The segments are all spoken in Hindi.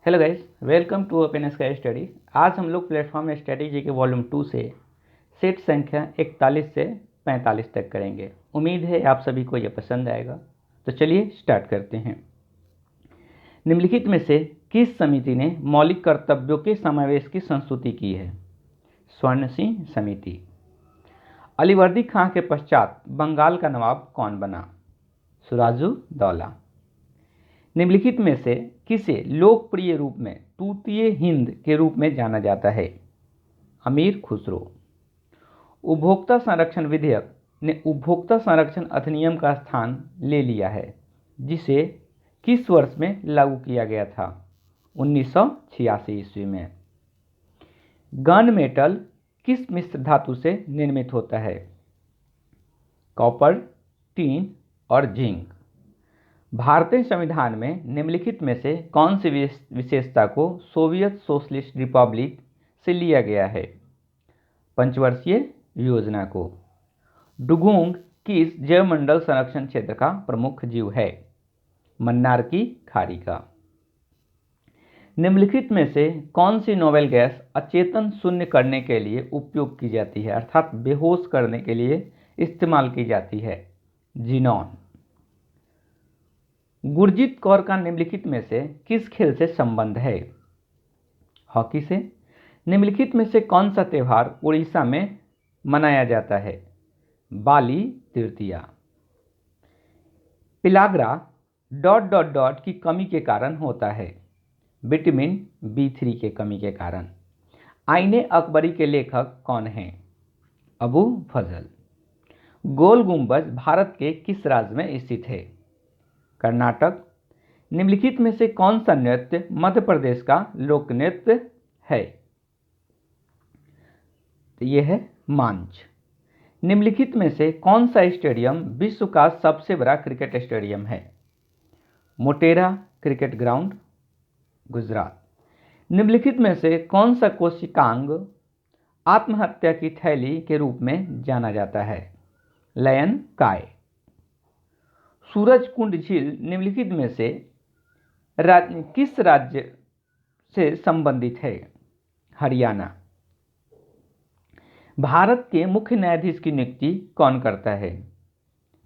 Hello guys, welcome to Open Sky Study. आज हम लोग प्लेटफॉर्म स्ट्रेटेजी के वॉल्यूम 2 से सेट संख्या 41 से 45 तक करेंगे। उम्मीद है आप सभी को यह पसंद आएगा। तो चलिए स्टार्ट करते हैं। निम्नलिखित में से किस समिति ने मौलिक कर्तव्यों के समावेश की संस्तुति की है? स्वर्ण सिंह समिति। अलीवर्दी खां के पश्चात बंगाल का नवाब कौन बना? सिराजुद्दौला। निम्नलिखित में से किसे लोकप्रिय रूप में तूतीय हिंद के रूप में जाना जाता है? अमीर खुसरो। उपभोक्ता संरक्षण विधेयक ने उपभोक्ता संरक्षण अधिनियम का स्थान ले लिया है, जिसे किस वर्ष में लागू किया गया था? 1986 ईस्वी में। गन मेटल किस मिश्र धातु से निर्मित होता है? कॉपर, टीन और जिंक। भारतीय संविधान में निम्नलिखित में से कौन सी विशेषता को सोवियत सोशलिस्ट रिपब्लिक से लिया गया है? पंचवर्षीय योजना को। डुगोंग किस जैवमंडल संरक्षण क्षेत्र का प्रमुख जीव है? मन्नार की खाड़ी का। निम्नलिखित में से कौन सी नोवेल गैस अचेतन शून्य करने के लिए उपयोग की जाती है, अर्थात बेहोश करने के लिए इस्तेमाल की जाती है? जीनॉन। गुरजीत कौर का निम्नलिखित में से किस खेल से संबंध है? हॉकी से। निम्नलिखित में से कौन सा त्यौहार उड़ीसा में मनाया जाता है? बाली तृतीया। पिलाग्रा की कमी के कारण होता है? विटामिन B3 के कमी के कारण। आईने अकबरी के लेखक कौन हैं? अबू फजल। गोल गुंबज भारत के किस राज्य में स्थित है? कर्नाटक। निम्नलिखित में से कौन सा नृत्य मध्य प्रदेश का लोक नृत्य है? तो यह है मांझ। निम्नलिखित में से कौन सा स्टेडियम विश्व का सबसे बड़ा क्रिकेट स्टेडियम है? Motera cricket ground, Gujarat. निम्नलिखित में से कौन सा कोशिकांग आत्महत्या की थैली के रूप में जाना जाता है? लयन काय। सूरजकुंड झील निम्नलिखित में से किस राज्य से संबंधित है? हरियाणा। भारत के मुख्य न्यायाधीश की नियुक्ति कौन करता है?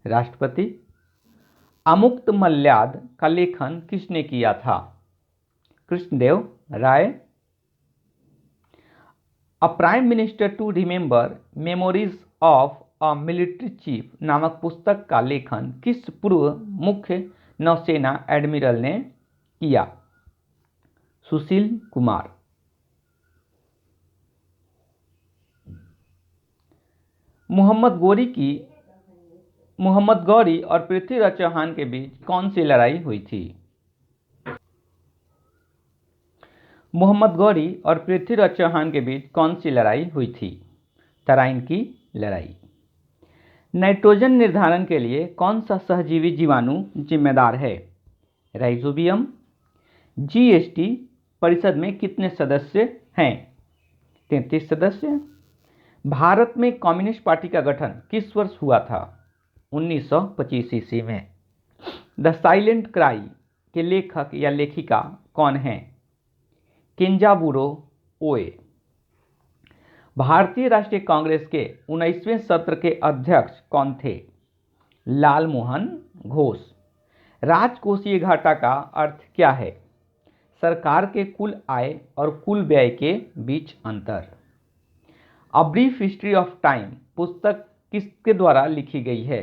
राष्ट्रपति। अमुक्त मल्याद का लेखन किसने किया था? Krishnadeva Raya. A prime minister to remember memories of a military chief नामक पुस्तक का लेखन किस पूर्व मुख्य नौसेना एडमिरल ने किया? सुशील कुमार। मोहम्मद गौरी और पृथ्वीराज चौहान के बीच कौन सी लड़ाई हुई थी? मोहम्मद गौरी और पृथ्वीराज चौहान के बीच कौन सी लड़ाई हुई थी? तराइन की लड़ाई। नाइट्रोजन निर्धारण के लिए कौन सा सहजीवी जीवाणु जिम्मेदार है? राइजोबियम। जीएसटी परिषद में कितने सदस्य हैं? 33 सदस्य। भारत में कम्युनिस्ट पार्टी का गठन किस वर्ष हुआ था? 1925 ईस्वी में। द साइलेंट क्राई के लेखक या लेखिका कौन हैं? केंजाबुरो ओए। भारतीय राष्ट्रीय कांग्रेस के 19वें सत्र के अध्यक्ष कौन थे? लाल मोहन घोष। राजकोषीय घाटा का अर्थ क्या है? सरकार के कुल आय और कुल व्यय के बीच अंतर। A brief history of time पुस्तक किसके द्वारा लिखी गई है?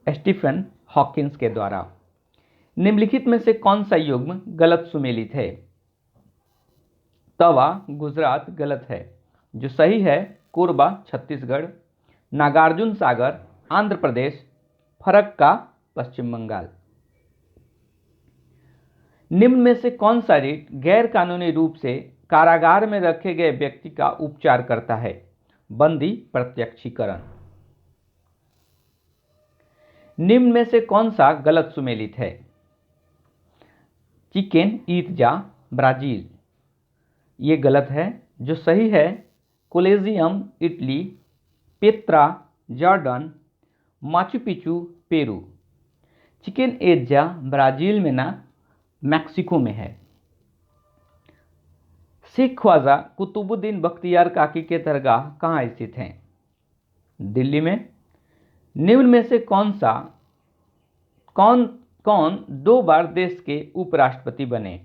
स्टीफन हॉकिंस के द्वारा। निम्नलिखित में से कौन सा युग्म गलत सुमेलित है? तवा गुजरात गलत है। जो सही है कोरबा छत्तीसगढ़, नागार्जुन सागर आंध्र प्रदेश, फरक्का पश्चिम बंगाल। निम्न में से कौन सा रीट गैर कानूनी रूप से कारागार में रखे गए व्यक्ति का उपचार करता है? बंदी प्रत्यक्षीकरण। निम्न में से कौन सा गलत सुमेलित है? चिकेन ईटजा ब्राजील, ये गलत है। जो सही है collegium Italy, Petra Jordan, Machu Picchu Peru. Chicken एजा ब्राजील में ना मैक्सिको में है। सिख ख्वाजा कुतुबुद्दीन बख्तियार काकी के दरगाह कहाँ स्थित हैं? दिल्ली में। निम्न में से कौन कौन 2 बार देश के उपराष्ट्रपति बने?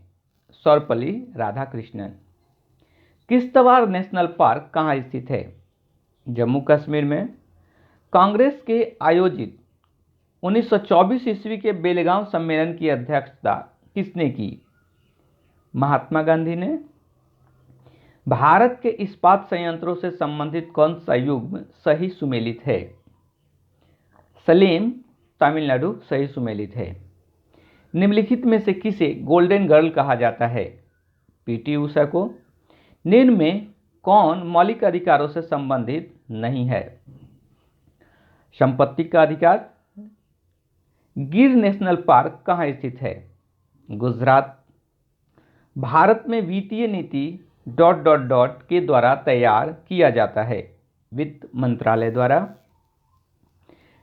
सर्वपल्ली राधाकृष्णन। किश्तवाड़ नेशनल पार्क कहाँ स्थित है? जम्मू कश्मीर में। कांग्रेस के आयोजित 1924 ईस्वी के बेलगांव सम्मेलन की अध्यक्षता किसने की? महात्मा गांधी ने। भारत के इस्पात संयंत्रों से संबंधित कौन सा युग्म सही सुमेलित है? सलेम, तमिलनाडु सही सुमेलित है। निम्नलिखित में से किसे गोल्डन गर्ल कहा जाता है? पीटी उषा को। निम्न में कौन मौलिक अधिकारों से संबंधित नहीं है? संपत्ति का अधिकार। गिर नेशनल पार्क कहाँ स्थित है? गुजरात। भारत में वित्तीय नीति ... के द्वारा तैयार किया जाता है? वित्त मंत्रालय द्वारा।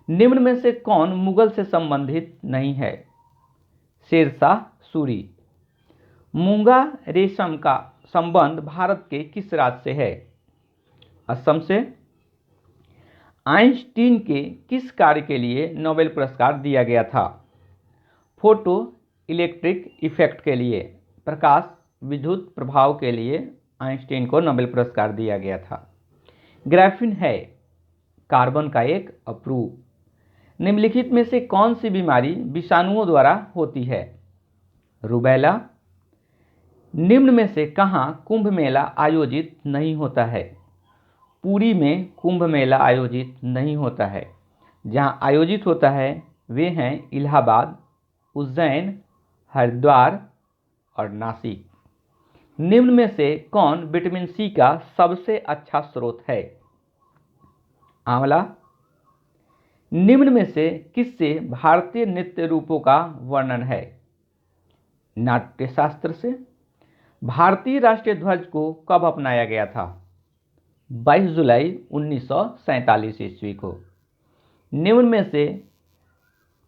निम्न में से कौन मुगल से संबंधित नहीं है? शेरशाह सूरी। मूंगा रेशम का संबंध भारत के किस राज्य से है? असम से। आइंस्टीन के किस कार्य के लिए नोबेल पुरस्कार दिया गया था? फोटो इलेक्ट्रिक इफेक्ट के लिए, प्रकाश विद्युत प्रभाव के लिए आइंस्टीन को नोबेल पुरस्कार दिया गया था। ग्राफीन है कार्बन का एक अपरूप। निम्नलिखित में से कौन सी बीमारी विषाणुओं द्वारा होती है? रूबेला। निम्न में से कहाँ कुंभ मेला आयोजित नहीं होता है? पुरी में कुंभ मेला आयोजित नहीं होता है। जहाँ आयोजित होता है वे हैं इलाहाबाद, उज्जैन, हरिद्वार और नासिक। निम्न में से कौन विटामिन सी का सबसे अच्छा स्रोत है? आंवला। निम्न में से किससे भारतीय नृत्य रूपों का वर्णन है? नाट्यशास्त्र से। भारतीय राष्ट्रीय ध्वज को कब अपनाया गया था? 22 जुलाई 1947 ईस्वी को। निम्न में से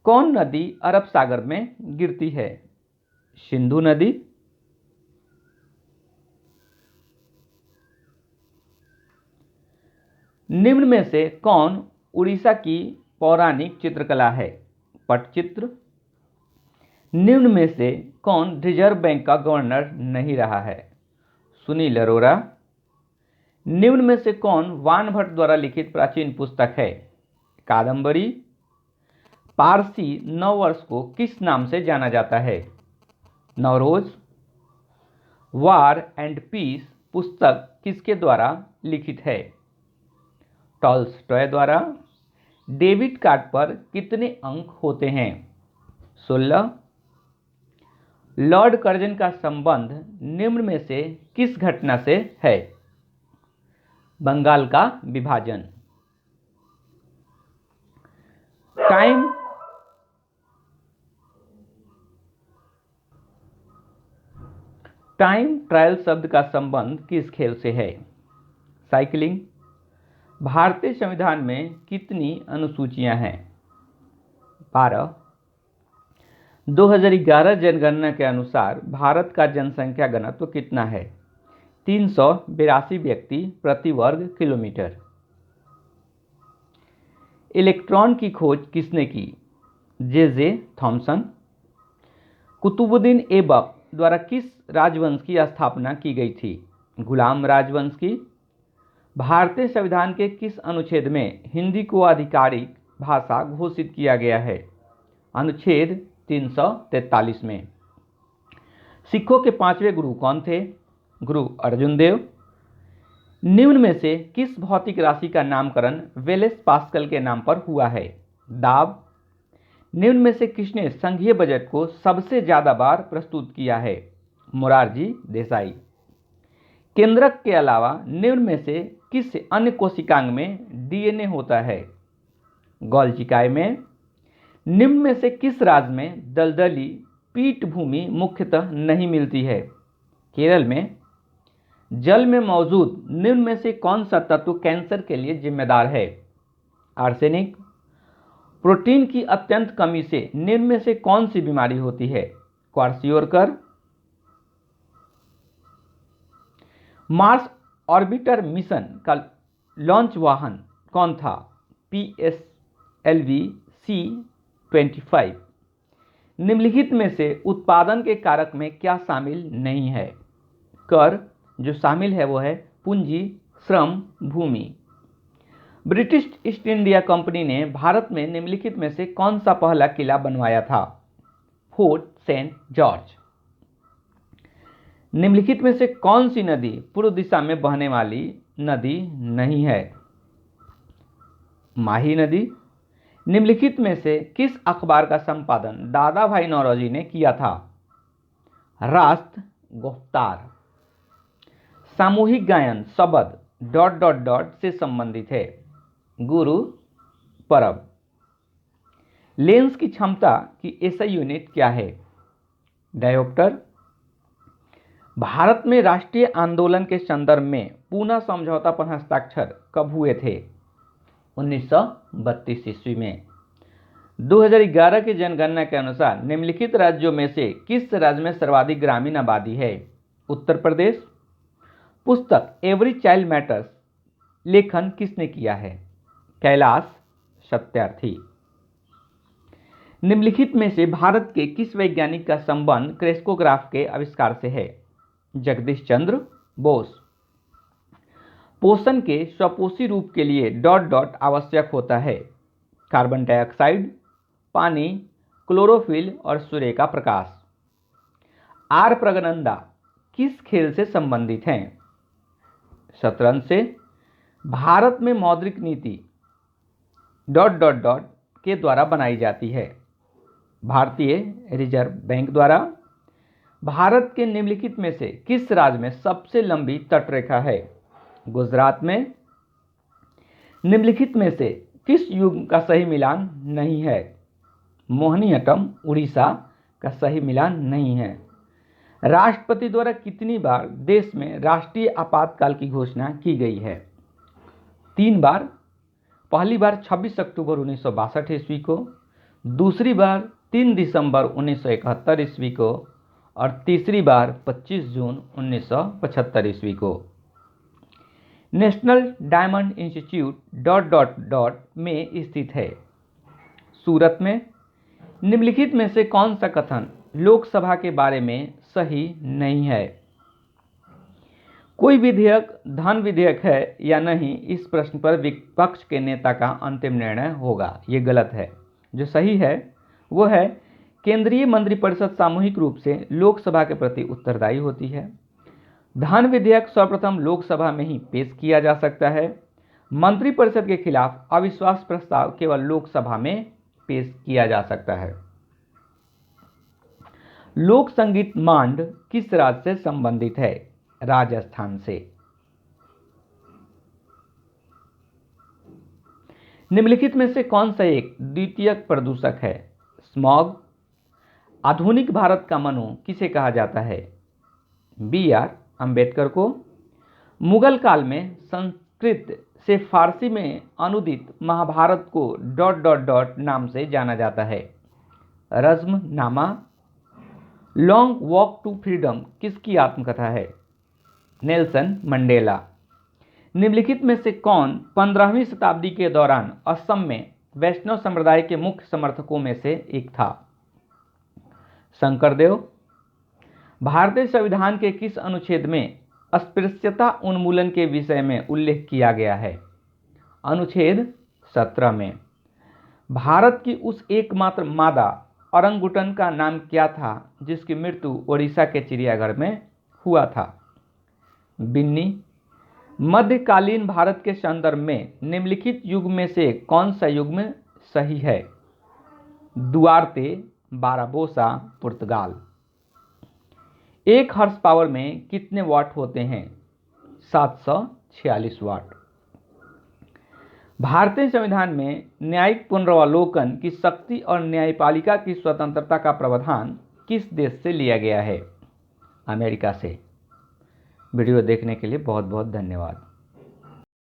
कौन नदी अरब सागर में गिरती है? सिंधु नदी। निम्न में से कौन उड़ीसा की पौराणिक चित्रकला है? पटचित्र। निम्न में से कौन रिजर्व बैंक का गवर्नर नहीं रहा है? सुनील अरोड़ा। निम्न में से कौन वानभट्ट द्वारा लिखित प्राचीन पुस्तक है? कादम्बरी। पारसी नववर्ष को किस नाम से जाना जाता है? नवरोज। वार एंड पीस पुस्तक किसके द्वारा लिखित है? टॉल्स्टॉय द्वारा। डेबिट कार्ड पर कितने अंक होते हैं? 16। लॉर्ड कर्जन का संबंध निम्न में से किस घटना से है? बंगाल का विभाजन। टाइम ट्रायल शब्द का संबंध किस खेल से है? साइकिलिंग। भारतीय संविधान में कितनी अनुसूचियां हैं? 12। 2011 जनगणना के अनुसार भारत का जनसंख्या घनत्व कितना है? 382 व्यक्ति प्रति वर्ग किलोमीटर। इलेक्ट्रॉन की खोज किसने की? J Thomson. कुतुबुद्दीन ऐबक द्वारा किस राजवंश की स्थापना की गई थी? गुलाम राजवंश की। भारतीय संविधान के किस अनुच्छेद में हिंदी को आधिकारिक भाषा घोषित किया गया है? अनुच्छेद 343 में। सिखों के 5वें गुरु कौन थे? गुरु अर्जुन देव। निम्न में से किस भौतिक राशि का नामकरण वेलेस पास्कल के नाम पर हुआ है? दाब। निम्न में से किसने संघीय बजट को सबसे ज्यादा बार प्रस्तुत किया है? मोरारजी देसाई। केंद्रक के अलावा निम्न में से किस अन्य कोशिकांग में डीएनए होता है? गोल्जिकाय में। निम्न में से किस राज्य में दलदली पीठभूमि मुख्यतः नहीं मिलती है? केरल में। जल में मौजूद निम्न में से कौन सा तत्व कैंसर के लिए जिम्मेदार है? आर्सेनिक। प्रोटीन की अत्यंत कमी से निम्न में से कौन सी बीमारी होती है? क्वार्सियोरकर। मार्स ऑर्बिटर मिशन का लॉन्च वाहन कौन था? PSLV C-25। निम्नलिखित में से उत्पादन के कारक में क्या शामिल नहीं है? कर जो शामिल है वो है पूंजी, श्रम, भूमि। ब्रिटिश ईस्ट इंडिया कंपनी ने भारत में निम्नलिखित में से कौन सा पहला किला बनवाया था? Fort Saint George. निम्नलिखित में से कौन सी नदी पूर्व दिशा में बहने वाली नदी नहीं है? माही नदी। निम्नलिखित में से किस अखबार का संपादन दादा भाई नौरोजी ने किया था? राष्ट्र गुफ्तार। सामूहिक गायन शब्द ... से संबंधित है? गुरु परब। लेंस की क्षमता की एसआई यूनिट क्या है? डायोप्टर। भारत में राष्ट्रीय आंदोलन के संदर्भ में पूना समझौता पर हस्ताक्षर कब हुए थे? 1932 ईस्वी में। 2011 की जनगणना के अनुसार निम्नलिखित राज्यों में से किस राज्य में सर्वाधिक ग्रामीण आबादी है? उत्तर प्रदेश। पुस्तक एवरी चाइल्ड मैटर्स लेखन किसने किया है? कैलाश सत्यार्थी। निम्नलिखित में से भारत के किस वैज्ञानिक का संबंध क्रेस्कोग्राफ के आविष्कार से है? जगदीश चंद्र बोस। पोषण के स्वपोषी रूप के लिए ... आवश्यक होता है? कार्बन डाइऑक्साइड, पानी, क्लोरोफिल और सूर्य का प्रकाश। आर प्रगनंदा किस खेल से संबंधित हैं? शतरंज से। भारत में मौद्रिक नीति ... के द्वारा बनाई जाती है? भारतीय रिजर्व बैंक द्वारा। भारत के निम्नलिखित में से किस राज्य में सबसे लंबी तटरेखा है? गुजरात में। निम्नलिखित में से किस युग का सही मिलान नहीं है? मोहिनीअट्टम उड़ीसा का सही मिलान नहीं है? राष्ट्रपति द्वारा कितनी बार देश में राष्ट्रीय आपातकाल की घोषणा की गई है? 3 बार। पहली बार 26 अक्टूबर 1962 ईस्वी को, दूसरी बार 3 दिसंबर 1971 ईस्वी को और तीसरी बार 25 जून 1975 ईस्वी को। नेशनल डायमंड इंस्टीट्यूट ... में स्थित है? सूरत में। निम्नलिखित में से कौन सा कथन लोकसभा के बारे में सही नहीं है? कोई विधेयक धन विधेयक है या नहीं, इस प्रश्न पर विपक्ष के नेता का अंतिम निर्णय होगा। ये गलत है। जो सही है वो है केंद्रीय मंत्रिपरिषद सामूहिक रूप से लोकसभा के प्रति उत्तरदायी होती है। धन विधेयक सर्वप्रथम लोकसभा में ही पेश किया जा सकता है। मंत्रिपरिषद के खिलाफ अविश्वास प्रस्ताव केवल लोकसभा में पेश किया जा सकता है। लोक संगीत मांड किस राज्य से संबंधित है? राजस्थान से। निम्नलिखित में से कौन सा एक द्वितीयक प्रदूषक है? स्मॉग। आधुनिक भारत का मनु किसे कहा जाता है? BR अंबेडकर को। मुगल काल में संस्कृत से फारसी में अनुदित महाभारत को ... नाम से जाना जाता है? Razmnama. Long Walk to Freedom किसकी आत्मकथा है? Nelson Mandela. निम्नलिखित में से कौन 15वीं शताब्दी के दौरान असम में वैष्णव संप्रदाय के मुख्य समर्थकों में से एक था? शंकरदेव। भारतीय संविधान के किस अनुच्छेद में अस्पृश्यता उन्मूलन के विषय में उल्लेख किया गया है? अनुच्छेद 17 में। भारत की उस एकमात्र मादा ओरंगुटन का नाम क्या था जिसकी मृत्यु ओडिशा के चिड़ियाघर में हुआ था? बिन्नी। मध्यकालीन भारत के संदर्भ में निम्नलिखित युग में से कौन सा युग्म सही है? दुआर्ते बाराबोसा पुर्तगाल। 1 हॉर्स पावर में कितने वाट होते हैं? 746 वाट। भारतीय संविधान में न्यायिक पुनरावलोकन की शक्ति और न्यायपालिका की स्वतंत्रता का प्रावधान किस देश से लिया गया है? अमेरिका से। वीडियो देखने के लिए बहुत बहुत धन्यवाद।